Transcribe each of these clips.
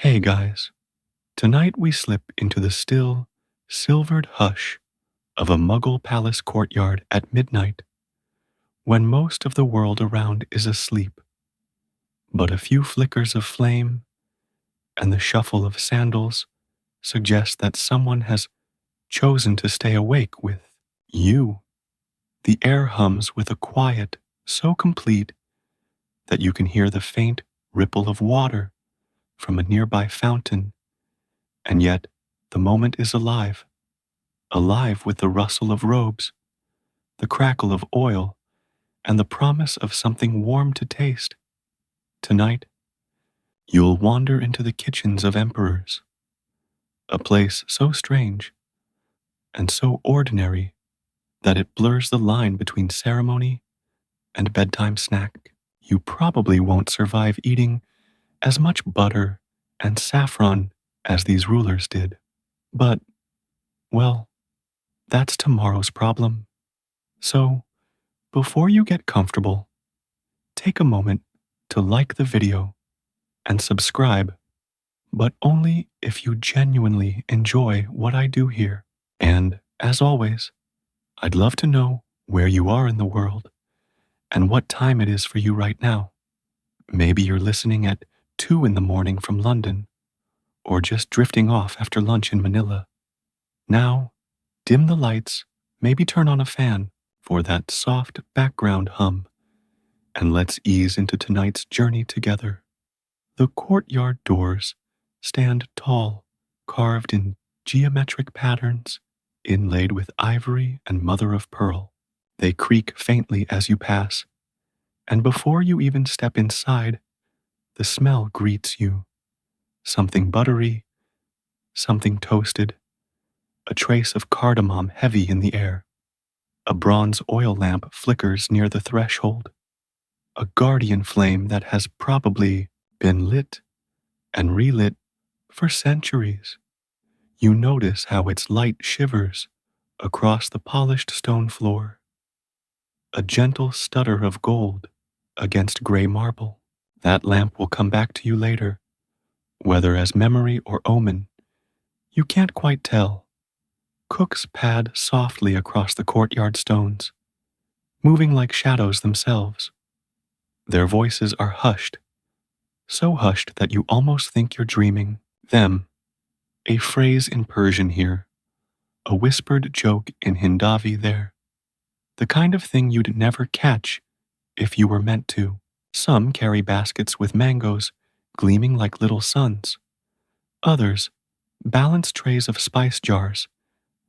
Hey guys, tonight we slip into the still, silvered hush of a Mughal palace courtyard at midnight when most of the world around is asleep. But a few flickers of flame and the shuffle of sandals suggest that someone has chosen to stay awake with you. The air hums with a quiet so complete that you can hear the faint ripple of water from a nearby fountain, and yet the moment is alive. Alive with the rustle of robes, the crackle of oil, and the promise of something warm to taste. Tonight, you'll wander into the kitchens of emperors, a place so strange and so ordinary that it blurs the line between ceremony and bedtime snack. You probably won't survive eating as much butter and saffron as these rulers did. But, well, that's tomorrow's problem. So, before you get comfortable, take a moment to like the video and subscribe, but only if you genuinely enjoy what I do here. And as always, I'd love to know where you are in the world and what time it is for you right now. Maybe you're listening at 2 in the morning from London, or just drifting off after lunch in Manila. Now, dim the lights, maybe turn on a fan for that soft background hum, and let's ease into tonight's journey together. The courtyard doors stand tall, carved in geometric patterns, inlaid with ivory and mother of pearl. They creak faintly as you pass, and before you even step inside, the smell greets you. Something buttery, something toasted, a trace of cardamom heavy in the air. A bronze oil lamp flickers near the threshold, a guardian flame that has probably been lit and relit for centuries. You notice how its light shivers across the polished stone floor, a gentle stutter of gold against gray marble. That lamp will come back to you later, whether as memory or omen. You can't quite tell. Cooks pad softly across the courtyard stones, moving like shadows themselves. Their voices are hushed, so hushed that you almost think you're dreaming. Them, a phrase in Persian here, a whispered joke in Hindavi there. The kind of thing you'd never catch if you were meant to. Some carry baskets with mangoes gleaming like little suns. Others balance trays of spice jars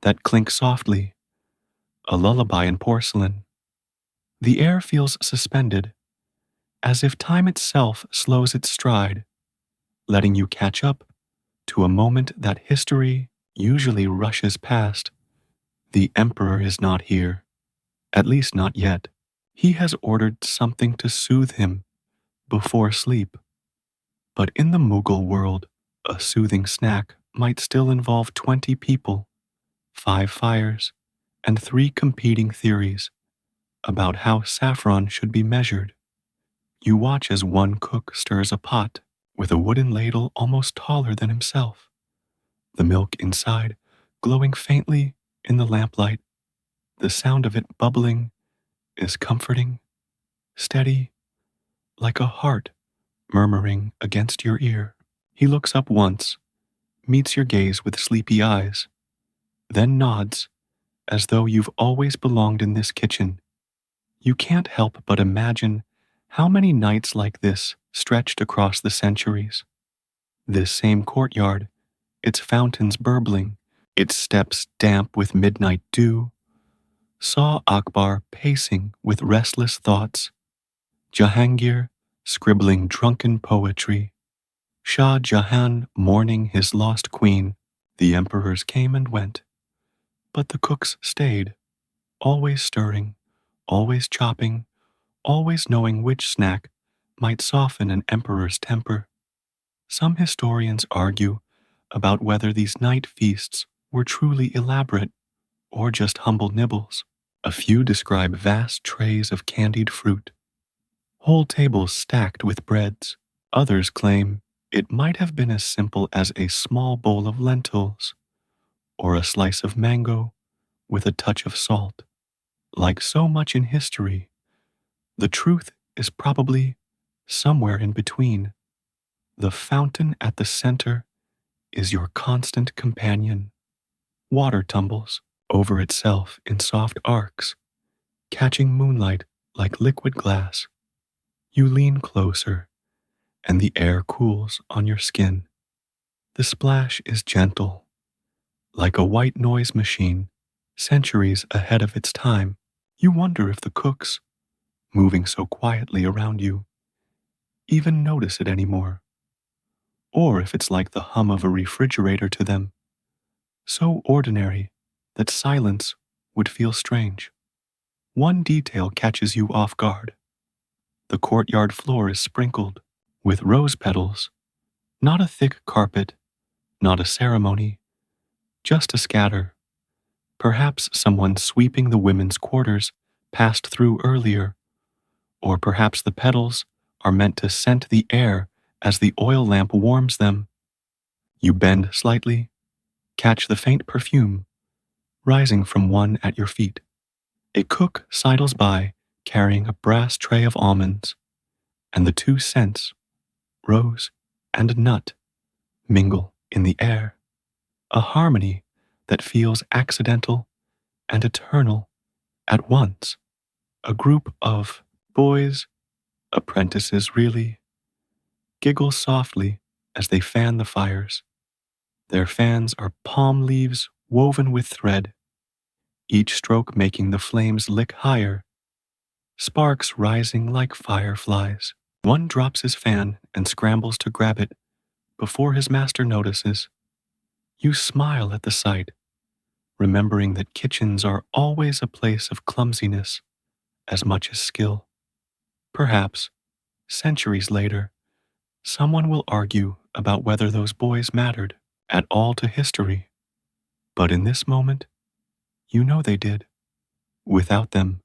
that clink softly, a lullaby in porcelain. The air feels suspended, as if time itself slows its stride, letting you catch up to a moment that history usually rushes past. The emperor is not here, at least not yet. He has ordered something to soothe him before sleep. But in the Mughal world, a soothing snack might still involve 20 people, 5 fires, and 3 competing theories about how saffron should be measured. You watch as one cook stirs a pot with a wooden ladle almost taller than himself, the milk inside glowing faintly in the lamplight. The sound of it bubbling is comforting, steady, like a heart murmuring against your ear. He looks up once, meets your gaze with sleepy eyes, then nods as though you've always belonged in this kitchen. You can't help but imagine how many nights like this stretched across the centuries. This same courtyard, its fountains burbling, its steps damp with midnight dew, saw Akbar pacing with restless thoughts, Jahangir scribbling drunken poetry, Shah Jahan mourning his lost queen. The emperors came and went, but the cooks stayed, always stirring, always chopping, always knowing which snack might soften an emperor's temper. Some historians argue about whether these night feasts were truly elaborate or just humble nibbles. A few describe vast trays of candied fruit, whole tables stacked with breads. Others claim It might have been as simple as a small bowl of lentils or a slice of mango with a touch of salt. Like so much in history, the truth is probably somewhere in between. The fountain at the center is your constant companion. Water tumbles over itself in soft arcs, catching moonlight like liquid glass. You lean closer, and the air cools on your skin. The splash is gentle, like a white noise machine, centuries ahead of its time. You wonder if the cooks, moving so quietly around you, even notice it anymore, or if it's like the hum of a refrigerator to them, so ordinary that silence would feel strange. One detail catches you off guard. The courtyard floor is sprinkled with rose petals, not a thick carpet, not a ceremony, just a scatter. Perhaps someone sweeping the women's quarters passed through earlier, or perhaps the petals are meant to scent the air as the oil lamp warms them. You bend slightly, catch the faint perfume rising from one at your feet. A cook sidles by carrying a brass tray of almonds, and the two scents, rose and nut, mingle in the air, a harmony that feels accidental and eternal at once. A group of boys, apprentices really, giggle softly as they fan the fires. Their fans are palm leaves woven with thread, each stroke making the flames lick higher, sparks rising like fireflies. One drops his fan and scrambles to grab it before his master notices. You smile at the sight, remembering that kitchens are always a place of clumsiness as much as skill. Perhaps, centuries later, someone will argue about whether those boys mattered at all to history. But in this moment, you know they did. Without them,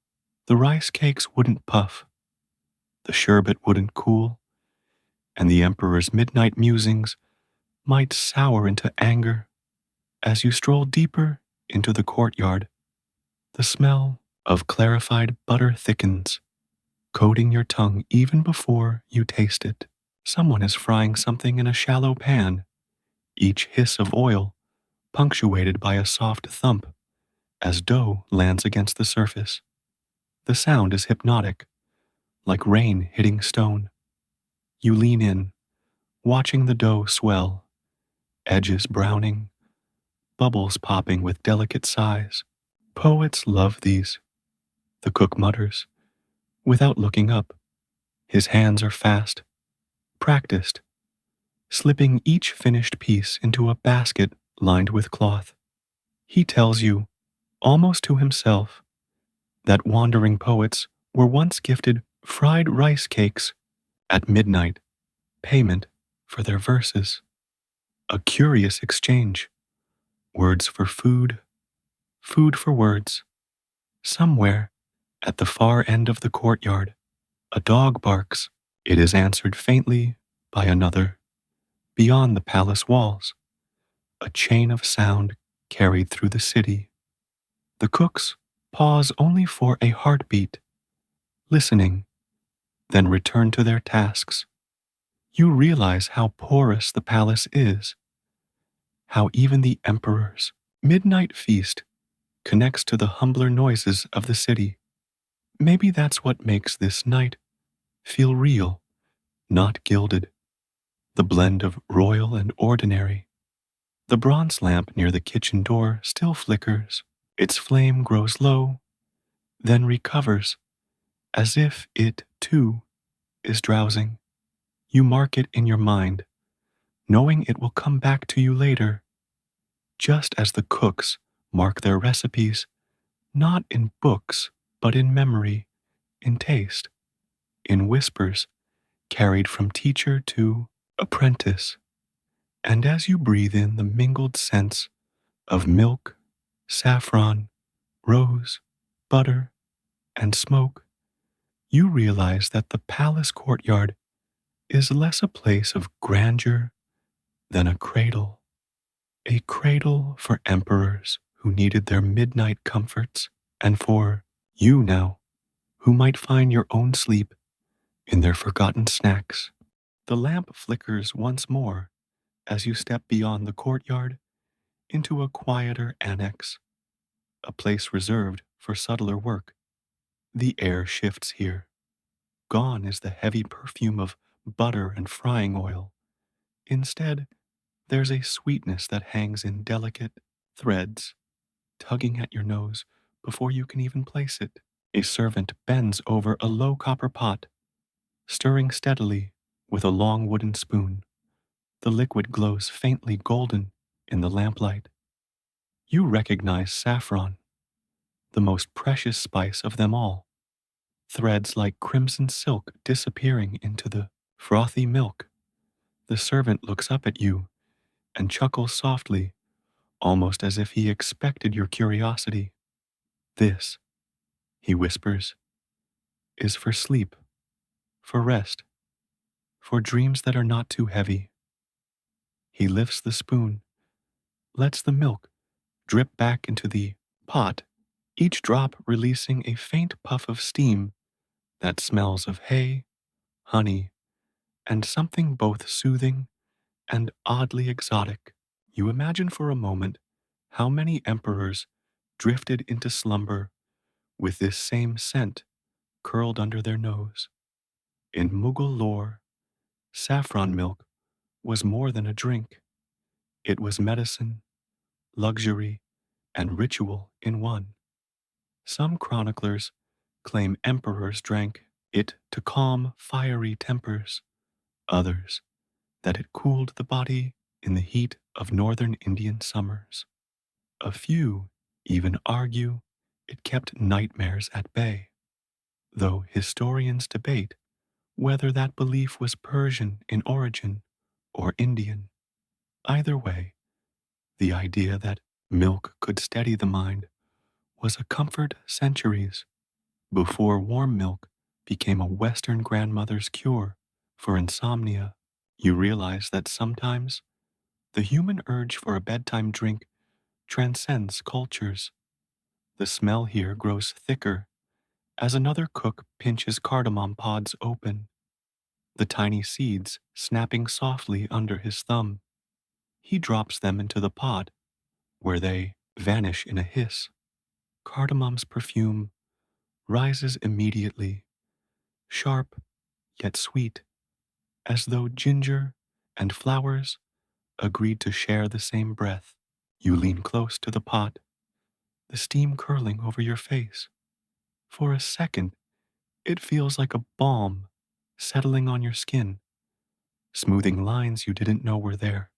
the rice cakes wouldn't puff, the sherbet wouldn't cool, and the emperor's midnight musings might sour into anger. As you stroll deeper into the courtyard, the smell of clarified butter thickens, coating your tongue even before you taste it. Someone is frying something in a shallow pan, each hiss of oil punctuated by a soft thump as dough lands against the surface. The sound is hypnotic, like rain hitting stone. You lean in, watching the dough swell, edges browning, bubbles popping with delicate sighs. Poets love these, the cook mutters, without looking up. His hands are fast, practiced, slipping each finished piece into a basket lined with cloth. He tells you, almost to himself, that wandering poets were once gifted fried rice cakes at midnight, payment for their verses. A curious exchange. Words for food, food for words. Somewhere, at the far end of the courtyard, a dog barks. It is answered faintly by another. Beyond the palace walls, a chain of sound carried through the city. The cooks pause only for a heartbeat, listening, then return to their tasks. You realize how porous the palace is, how even the emperor's midnight feast connects to the humbler noises of the city. Maybe that's what makes this night feel real, not gilded. The blend of royal and ordinary. The bronze lamp near the kitchen door still flickers. Its flame grows low, then recovers, as if it, too, is drowsing. You mark it in your mind, knowing it will come back to you later, just as the cooks mark their recipes, not in books, but in memory, in taste, in whispers carried from teacher to apprentice. And as you breathe in the mingled scents of milk, saffron, rose, butter, and smoke, you realize that the palace courtyard is less a place of grandeur than a cradle for emperors who needed their midnight comforts, and for you now, who might find your own sleep in their forgotten snacks. The lamp flickers once more as you step beyond the courtyard into a quieter annex, a place reserved for subtler work. The air shifts here. Gone is the heavy perfume of butter and frying oil. Instead, there's a sweetness that hangs in delicate threads, tugging at your nose before you can even place it. A servant bends over a low copper pot, stirring steadily with a long wooden spoon. The liquid glows faintly golden in the lamplight. You recognize saffron, the most precious spice of them all, threads like crimson silk disappearing into the frothy milk. The servant looks up at you and chuckles softly, almost as if he expected your curiosity. This, he whispers, is for sleep, for rest, for dreams that are not too heavy. He lifts the spoon, lets the milk drip back into the pot, each drop releasing a faint puff of steam that smells of hay, honey, and something both soothing and oddly exotic. You imagine for a moment how many emperors drifted into slumber with this same scent curled under their nose. In Mughal lore, saffron milk was more than a drink. It was medicine, luxury, and ritual in one. Some chroniclers claim emperors drank it to calm fiery tempers, others that it cooled the body in the heat of northern Indian summers. A few even argue it kept nightmares at bay, though historians debate whether that belief was Persian in origin or Indian. Either way, the idea that milk could steady the mind was a comfort centuries before warm milk became a Western grandmother's cure for insomnia. You realize that sometimes the human urge for a bedtime drink transcends cultures. The smell here grows thicker as another cook pinches cardamom pods open, the tiny seeds snapping softly under his thumb. He drops them into the pot, where they vanish in a hiss. Cardamom's perfume rises immediately, sharp yet sweet, as though ginger and flowers agreed to share the same breath. You lean close to the pot, the steam curling over your face. For a second, it feels like a balm settling on your skin, smoothing lines you didn't know were there.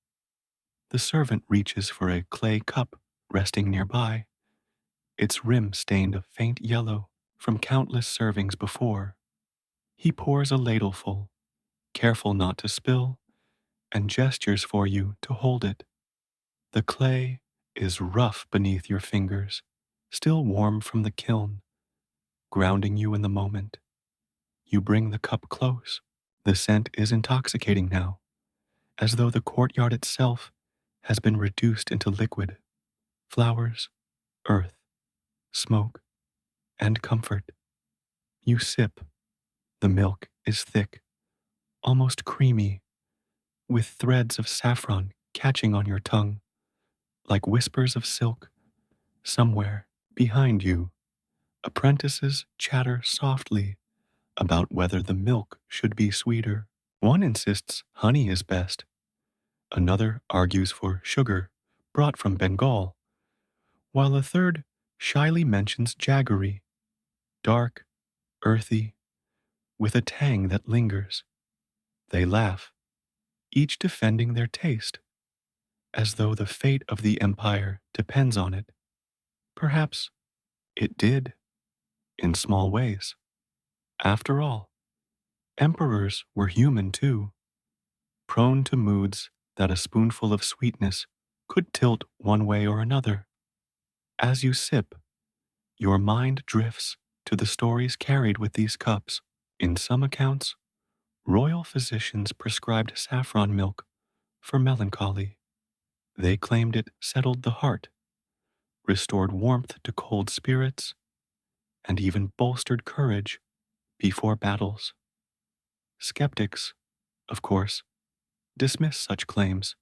The servant reaches for a clay cup resting nearby, its rim stained a faint yellow from countless servings before. He pours a ladleful, careful not to spill, and gestures for you to hold it. The clay is rough beneath your fingers, still warm from the kiln, grounding you in the moment. You bring the cup close. The scent is intoxicating now, as though the courtyard itself has been reduced into liquid. Flowers, earth, smoke, and comfort. You sip. The milk is thick, almost creamy, with threads of saffron catching on your tongue, like whispers of silk. Somewhere behind you, apprentices chatter softly about whether the milk should be sweeter. One insists honey is best. Another argues for sugar brought from Bengal, while a third shyly mentions jaggery, dark, earthy, with a tang that lingers. They laugh, each defending their taste, as though the fate of the empire depends on it. Perhaps it did, in small ways. After all, emperors were human too, prone to moods that a spoonful of sweetness could tilt one way or another. As you sip, your mind drifts to the stories carried with these cups. In some accounts, Royal physicians prescribed saffron milk for melancholy. They claimed it settled the heart, restored warmth to cold spirits, and even bolstered courage before battles. Skeptics, of course, dismiss such claims,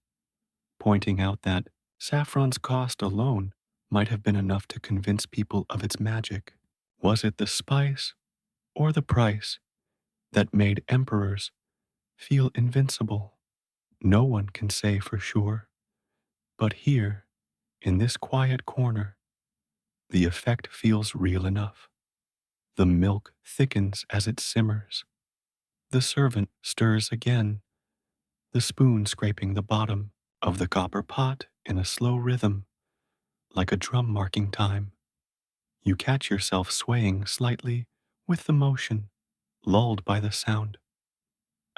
pointing out that saffron's cost alone might have been enough to convince people of its magic. Was it the spice or the price that made emperors feel invincible? No one can say for sure, but here, in this quiet corner, the effect feels real enough. The milk thickens as it simmers. The servant stirs again, the spoon scraping the bottom of the copper pot in a slow rhythm, like a drum marking time. You catch yourself swaying slightly with the motion, lulled by the sound.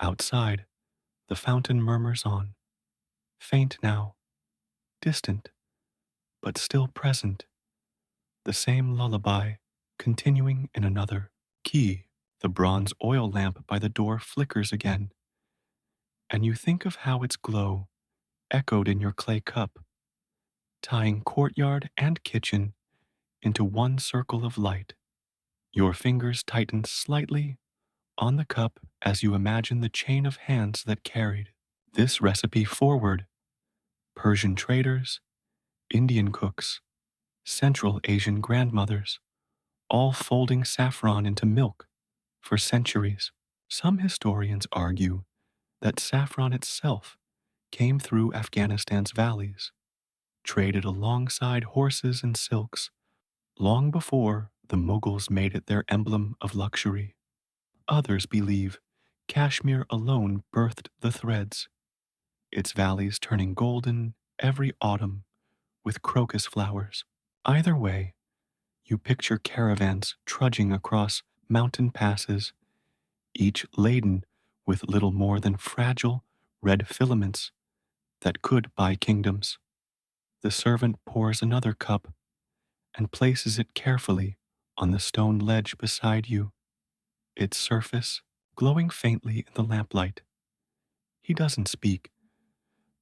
Outside, the fountain murmurs on, faint now, distant, but still present, the same lullaby continuing in another key. The bronze oil lamp by the door flickers again, and you think of how its glow echoed in your clay cup, tying courtyard and kitchen into one circle of light. Your fingers tighten slightly on the cup as you imagine the chain of hands that carried this recipe forward. Persian traders, Indian cooks, Central Asian grandmothers, all folding saffron into milk for centuries. Some historians argue that saffron itself came through Afghanistan's valleys, traded alongside horses and silks long before the Mughals made it their emblem of luxury. Others believe Kashmir alone birthed the threads, its valleys turning golden every autumn with crocus flowers. Either way, you picture caravans trudging across mountain passes, each laden with little more than fragile red filaments that could buy kingdoms. The servant pours another cup and places it carefully on the stone ledge beside you, its surface glowing faintly in the lamplight. He doesn't speak,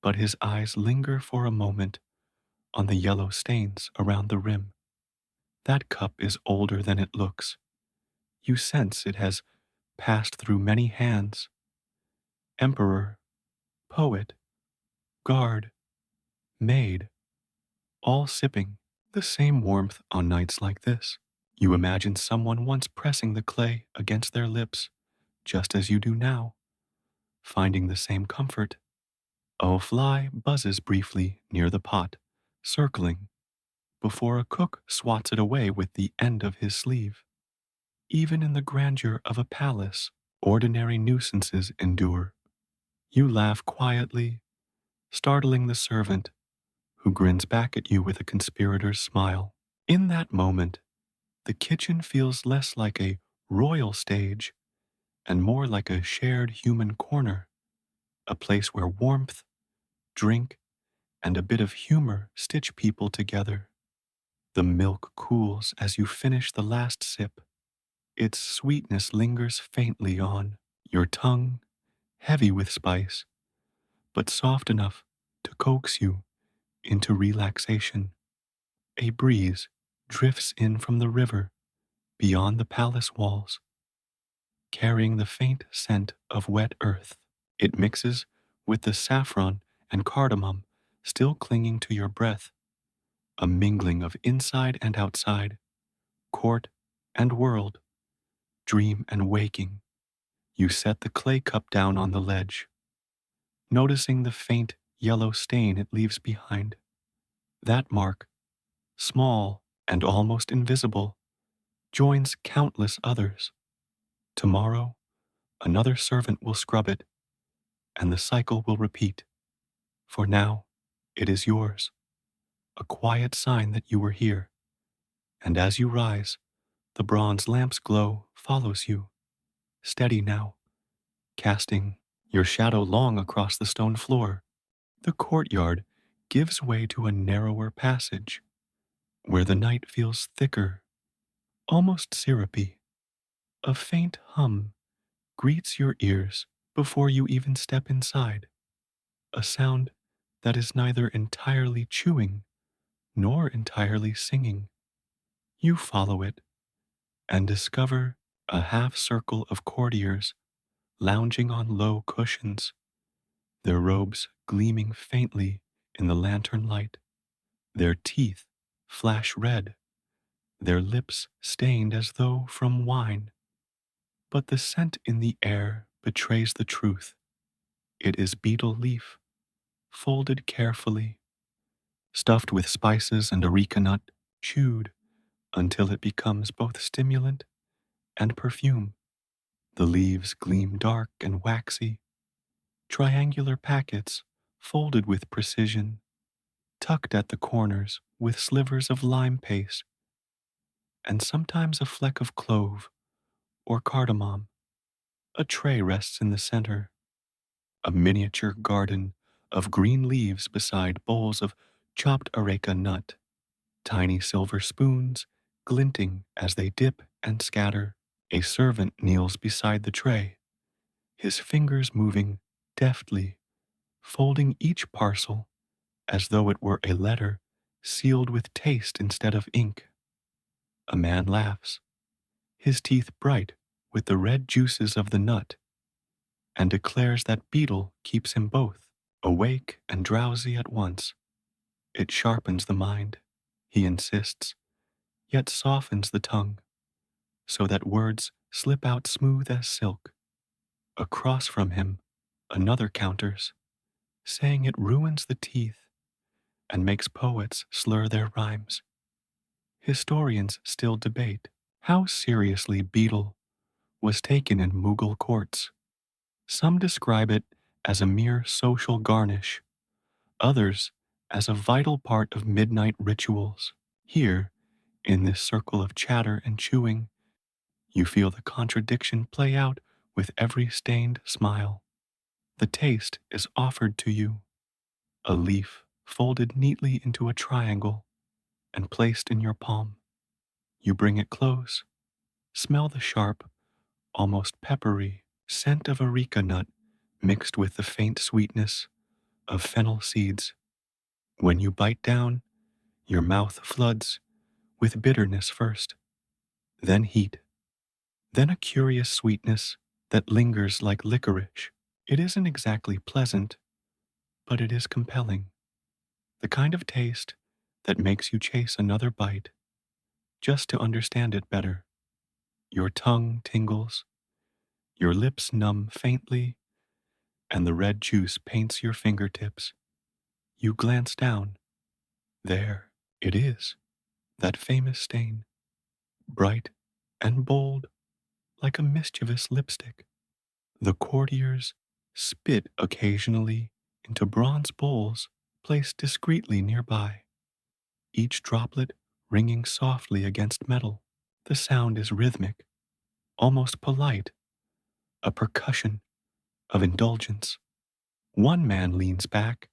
but his eyes linger for a moment on the yellow stains around the rim. That cup is older than it looks. You sense it has passed through many hands. Emperor, poet, guard, maid, all sipping the same warmth on nights like this. You imagine someone once pressing the clay against their lips, just as you do now, finding the same comfort. A fly buzzes briefly near the pot, circling, before a cook swats it away with the end of his sleeve. Even in the grandeur of a palace, ordinary nuisances endure. You laugh quietly, startling the servant, who grins back at you with a conspirator's smile. In that moment, the kitchen feels less like a royal stage and more like a shared human corner, a place where warmth, drink, and a bit of humor stitch people together. The milk cools as you finish the last sip. Its sweetness lingers faintly on your tongue, heavy with spice, but soft enough to coax you into relaxation. A breeze drifts in from the river beyond the palace walls, carrying the faint scent of wet earth. It mixes with the saffron and cardamom still clinging to your breath, a mingling of inside and outside, court and world, dream and waking. You set the clay cup down on the ledge, noticing the faint yellow stain it leaves behind. That mark, small and almost invisible, joins countless others. Tomorrow, another servant will scrub it, and the cycle will repeat. For now, it is yours, a quiet sign that you were here. And as you rise, the bronze lamp's glow follows you, steady now, casting your shadow long across the stone floor. The courtyard gives way to a narrower passage, where the night feels thicker, almost syrupy. A faint hum greets your ears before you even step inside, a sound that is neither entirely chewing nor entirely singing. You follow it and discover a half circle of courtiers lounging on low cushions, their robes gleaming faintly in the lantern light. Their teeth flash red, their lips stained as though from wine. But the scent in the air betrays the truth. It is betel leaf, folded carefully, stuffed with spices and areca nut, chewed until it becomes both stimulant and perfume. The leaves gleam dark and waxy, triangular packets folded with precision, tucked at the corners with slivers of lime paste, and sometimes a fleck of clove or cardamom. A tray rests in the center, a miniature garden of green leaves beside bowls of chopped areca nut, tiny silver spoons glinting as they dip and scatter. A servant kneels beside the tray, his fingers moving deftly, folding each parcel as though it were a letter sealed with taste instead of ink. A man laughs, his teeth bright with the red juices of the nut, and declares that betel keeps him both awake and drowsy at once. It sharpens the mind, he insists, yet softens the tongue, so that words slip out smooth as silk. Across from him, another counters, saying it ruins the teeth and makes poets slur their rhymes. Historians still debate how seriously betel was taken in Mughal courts. Some describe it as a mere social garnish, others as a vital part of midnight rituals. Here, in this circle of chatter and chewing, you feel the contradiction play out with every stained smile. The taste is offered to you, a leaf folded neatly into a triangle and placed in your palm. You bring it close, smell the sharp, almost peppery scent of areca nut mixed with the faint sweetness of fennel seeds. When you bite down, your mouth floods with bitterness first, then heat, then a curious sweetness that lingers like licorice. It isn't exactly pleasant, but it is compelling. The kind of taste that makes you chase another bite just to understand it better. Your tongue tingles, your lips numb faintly, and the red juice paints your fingertips. You glance down. There it is, that famous stain, bright and bold like a mischievous lipstick. The courtiers spit occasionally into bronze bowls placed discreetly nearby, each droplet ringing softly against metal. The sound is rhythmic, almost polite, a percussion of indulgence. One man leans back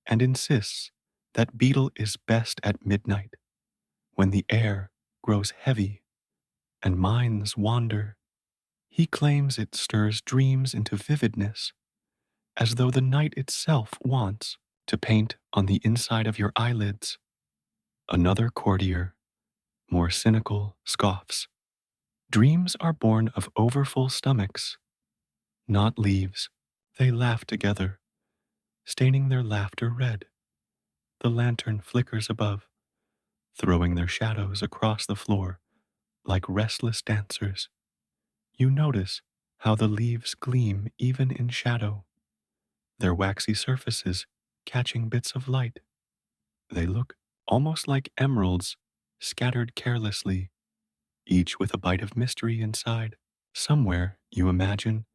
and insists that betel is best at midnight, when the air grows heavy and minds wander. He claims it stirs dreams into vividness, as though the night itself wants to paint on the inside of your eyelids. Another courtier, more cynical, scoffs. Dreams are born of overfull stomachs, not leaves. They laugh together, staining their laughter red. The lantern flickers above, throwing their shadows across the floor like restless dancers. You notice how the leaves gleam even in shadow, their waxy surfaces catching bits of light. They look almost like emeralds scattered carelessly, each with a bite of mystery inside. Somewhere, you imagine,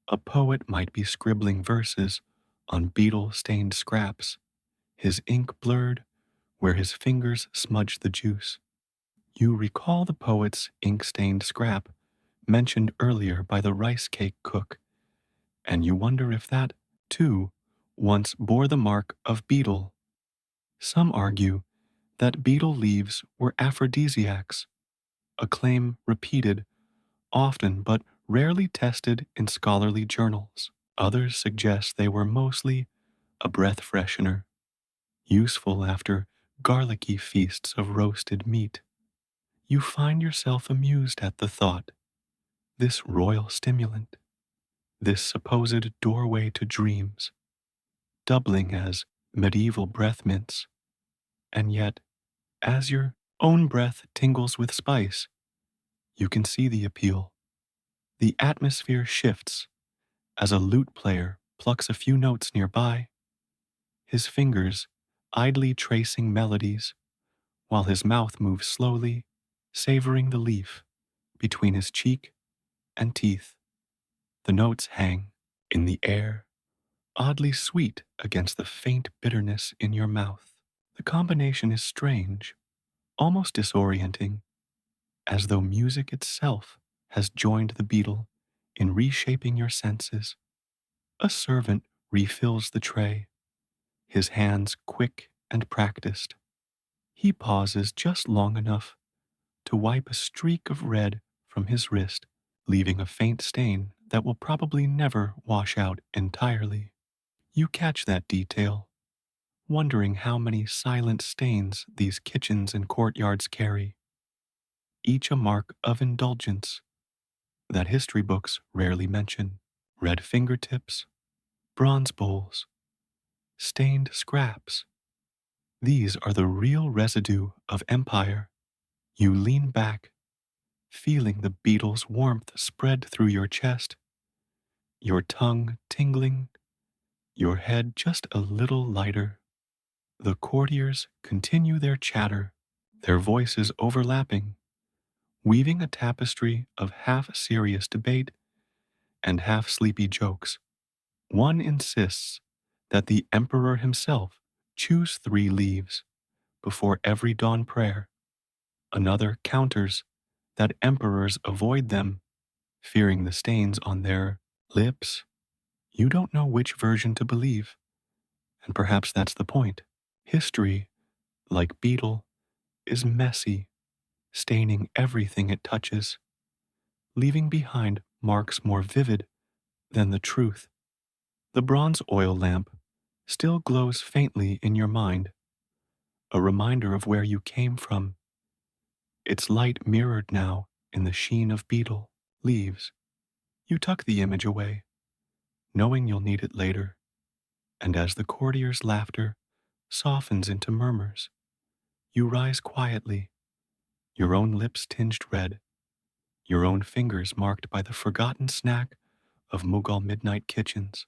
a poet might be scribbling verses on beetle-stained scraps, his ink blurred where his fingers smudge the juice. You recall the poet's ink-stained scrap mentioned earlier by the rice cake cook, and you wonder if that, too, once bore the mark of betel. Some argue that betel leaves were aphrodisiacs, a claim repeated often but rarely tested in scholarly journals. Others suggest they were mostly a breath freshener, useful after garlicky feasts of roasted meat. You find yourself amused at the thought, this royal stimulant, this supposed doorway to dreams, doubling as medieval breath mints, and yet, as your own breath tingles with spice, you can see the appeal. The atmosphere shifts as a lute player plucks a few notes nearby, his fingers idly tracing melodies while his mouth moves slowly, savoring the leaf between his cheek and teeth. The notes hang in the air, oddly sweet against the faint bitterness in your mouth. The combination is strange, almost disorienting, as though music itself has joined the beetle in reshaping your senses. A servant refills the tray, his hands quick and practiced. He pauses just long enough to wipe a streak of red from his wrist, leaving a faint stain that will probably never wash out entirely. You catch that detail, wondering how many silent stains these kitchens and courtyards carry, each a mark of indulgence that history books rarely mention. Red fingertips, bronze bowls, stained scraps. These are the real residue of empire. You lean back, feeling the beetle's warmth spread through your chest, your tongue tingling, your head just a little lighter. The courtiers continue their chatter, their voices overlapping, weaving a tapestry of half-serious debate and half-sleepy jokes. One insists that the emperor himself choose 3 leaves before every dawn prayer. Another counters that emperors avoid them, fearing the stains on their lips. You don't know which version to believe, and perhaps that's the point. History, like beetle, is messy, staining everything it touches, leaving behind marks more vivid than the truth. The bronze oil lamp still glows faintly in your mind, a reminder of where you came from, its light mirrored now in the sheen of beetle leaves. You tuck the image away, knowing you'll need it later, and as the courtier's laughter softens into murmurs, you rise quietly, your own lips tinged red, your own fingers marked by the forgotten snack of Mughal midnight kitchens.